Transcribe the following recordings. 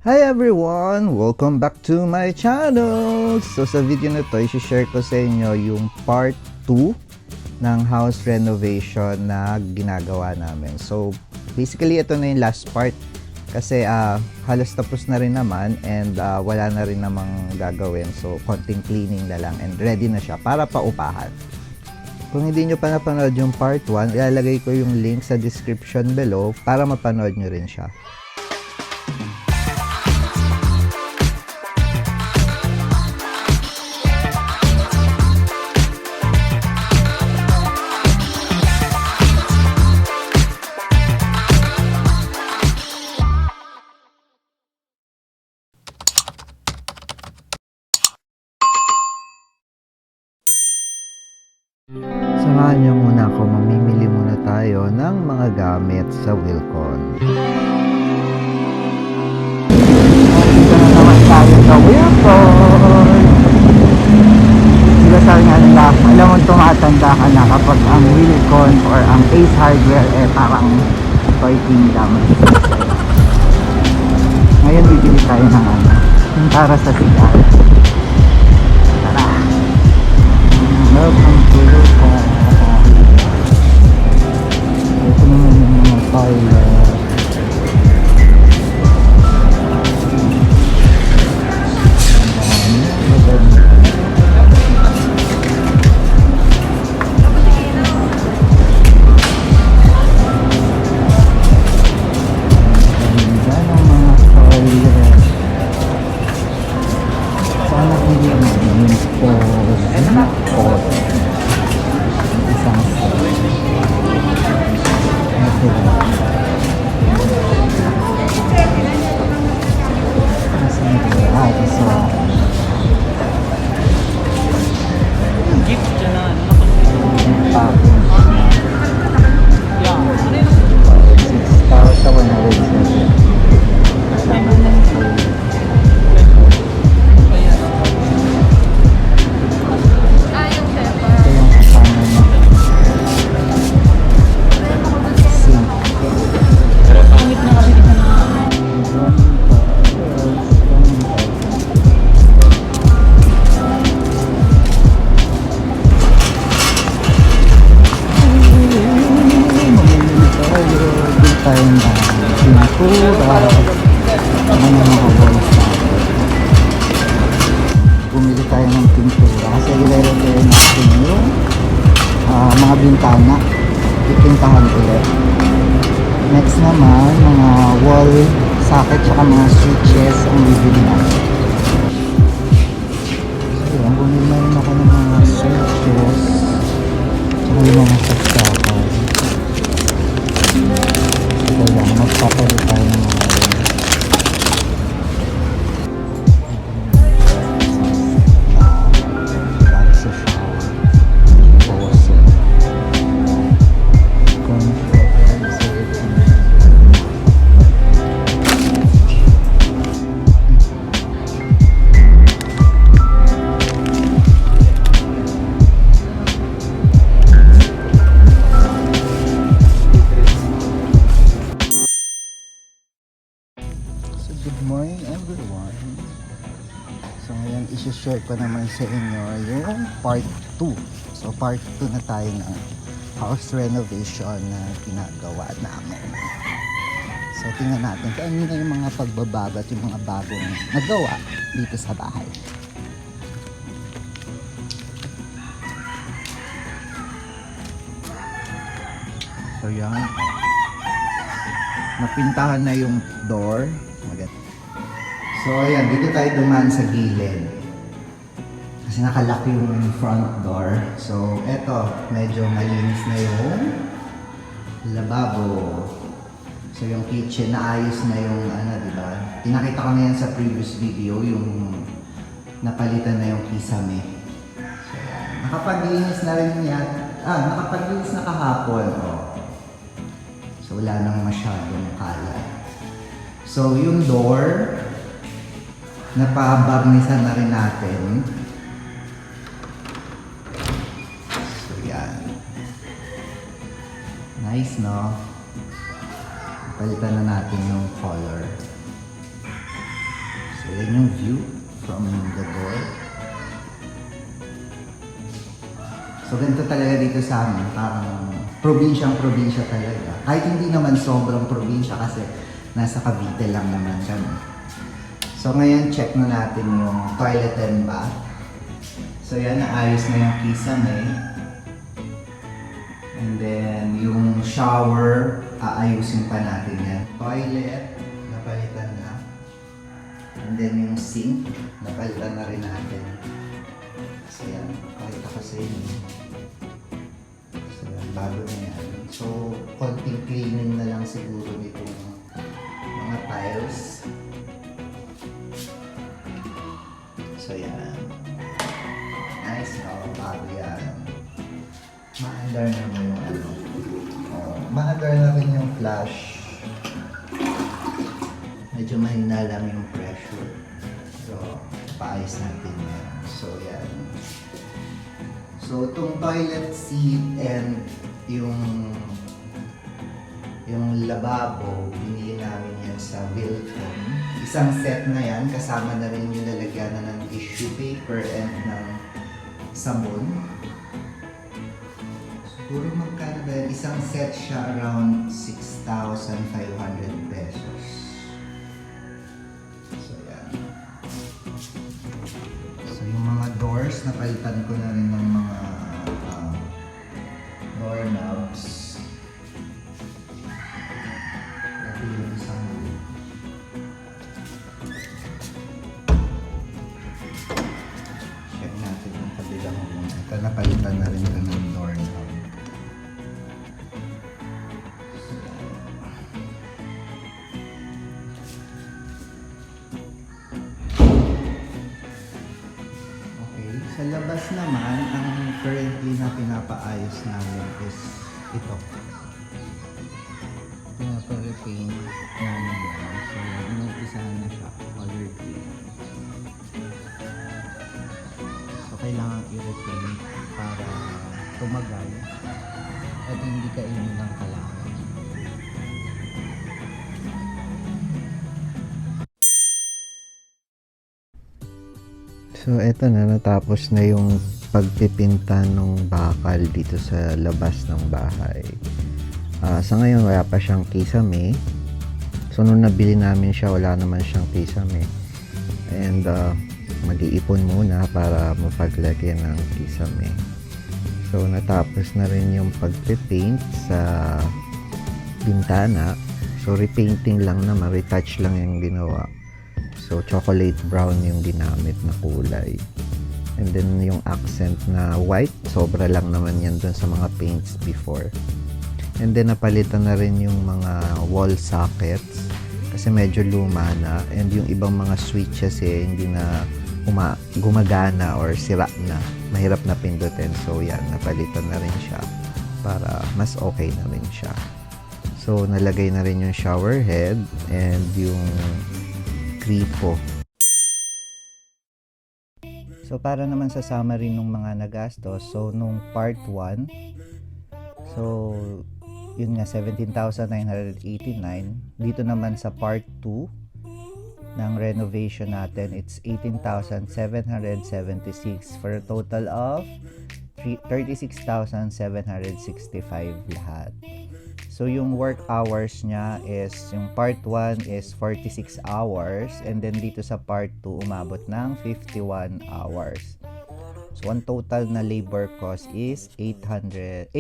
Hi everyone! Welcome back to my channel! So sa video na to, i-share ko sa inyo yung part 2 ng house renovation na ginagawa namin. So basically ito na yung last part kasi halos tapos na rin naman and wala na rin namang gagawin. So konting cleaning na lang and ready na siya para paupahan. Kung hindi nyo pa napanood yung part 1, ilalagay ko yung link sa description below para mapanood nyo rin siya. Samahan niyo muna ako, mamimili muna tayo ng mga gamit sa Wilcon. Dito na naman tayo sa Wilcon! Sila sabi nga nila, alam mo tumatanda ka na kapag ang Wilcon or ang Ace Hardware parang toy kingdom. Ngayon bibili tayo ng yung para sa sigal. Tara! Welcome to Wilcon. Ito naman yung mga toilet. Bumili tayo ng pintura kasi i-repair natin yung mga bintana, ipintahan ulit. Next naman, mga wall socket tsaka mga switches ang bibili natin. So yan, bumili na rin ako ng mga switches tsaka yung mga saksakan. So yan, magpapalit tayo ng mga i-share ko naman sa inyo yung part 2. So part 2 na tayo ng house renovation na ginagawa namin. So tingnan natin kung ano na yung mga pagbabago at yung mga bagong nagawa dito sa bahay. So yan, napintahan na yung door. So ayan, dito tayo dumaan sa gilid kasi nakalaki yung front door. So eto, medyo malinis na yung lababo. So yung kitchen, naayos na yung diba? Pinakita ko na yan sa previous video, yung napalitan na yung kisame. So yan, nakapaglinis na rin yan. Nakapaglinis na kahapon. So wala nang masyadong kalat. So yung door, napabarnisan na rin natin. So yan. Nice, no? Palitan na natin yung color. Ayan yung view from the door. So ganito talaga dito sa amin, parang probinsyang-probinsya talaga. Kahit hindi naman sobrang probinsya kasi nasa Cavite lang naman kami. So ngayon check na natin yung toilet and bath. So yan, naayos na yung kisame. And then yung shower, aayusin pa natin yan. Toilet, napalitan na. And then yung sink, napalitan na rin natin. So yan, pakita ko sa inyo. So yan, bago na yan. So, konting cleaning na lang siguro nitong mga tiles. So yan. Nice, no? Bago yan. Ma-under naman yung ano. Ma-under na rin yung flash. Medyo mahina lang yung pressure. So, paayos natin yan. So, yan. So, itong toilet seat and yung lababo, binili namin yan sa Wilton. Isang set na yan, kasama na rin yung lalagyan na ng tissue paper and ng sabon. Siguro magkano ba yan? Isang set siya around 6,500 pesos. So, yan. So, yung mga doors, napalitan ko na rin ng mga doorknobs. Ito yung isang check natin yung kabilang room. Ito, napalitan na rin ito ng doorknob. Sa labas naman, ang currently na pinapaayos namin is ito. Pinapa-repaint namin yan. So, inumpisahan na siya. Color green. So, kailangan i-repaint para tumagal at hindi kainin ng kailangan. So eto na, natapos na yung pagpipinta ng bakal dito sa labas ng bahay. Sa ngayon wala pa siyang kisame. So nung nabili namin siya, wala naman siyang kisame. And mag-iipon muna para mapaglagyan ng kisame. So natapos na rin yung pagpipaint sa bintana. So repainting lang naman, retouch lang yung ginawa. So, chocolate brown yung ginamit na kulay. And then, yung accent na white, sobra lang naman yan dun sa mga paints before. And then, napalitan na rin yung mga wall sockets kasi medyo luma na. And yung ibang mga switches hindi na gumagana or sira na. Mahirap na pindutin. So, yan, napalitan na rin siya para mas okay na rin siya. So, nalagay na rin yung shower head and yung gripo. So para naman sa summary nung mga nagastos, so nung part 1, so yun nga 17,989. Dito naman sa part 2 ng renovation natin, it's 18,776 for a total of 36,765 lahat. So, yung work hours niya is, yung part 1 is 46 hours and then dito sa part 2, umabot ng 51 hours. So, ang total na labor cost is 8,800.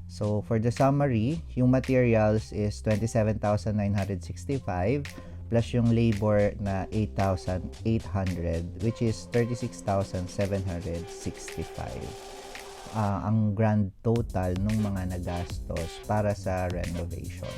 So, for the summary, yung materials is 27,965 plus yung labor na 8,800 which is 36,765. Ang grand total ng mga nagastos para sa renovation.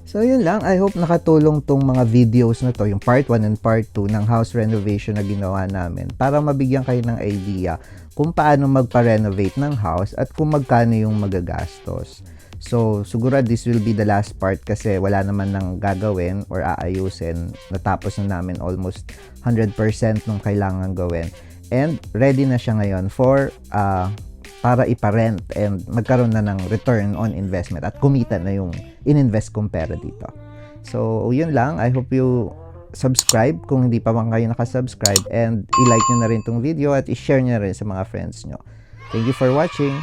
So yun lang, I hope nakatulong tong mga videos na to, yung part 1 and part 2 ng house renovation na ginawa namin para mabigyan kayo ng idea kung paano magpa-renovate ng house at kung magkano yung magagastos. So siguro this will be the last part kasi wala naman nang gagawin or aayusin. Natapos na namin almost 100% nung kailangan gawin. And ready na siya ngayon for para iparent and magkaroon na ng return on investment at kumita na yung ininvest kong pera dito. So, yun lang. I hope you subscribe kung hindi pa man kayo nakasubscribe, and i-like nyo na rin tong video at i-share nyo na rin sa mga friends nyo. Thank you for watching.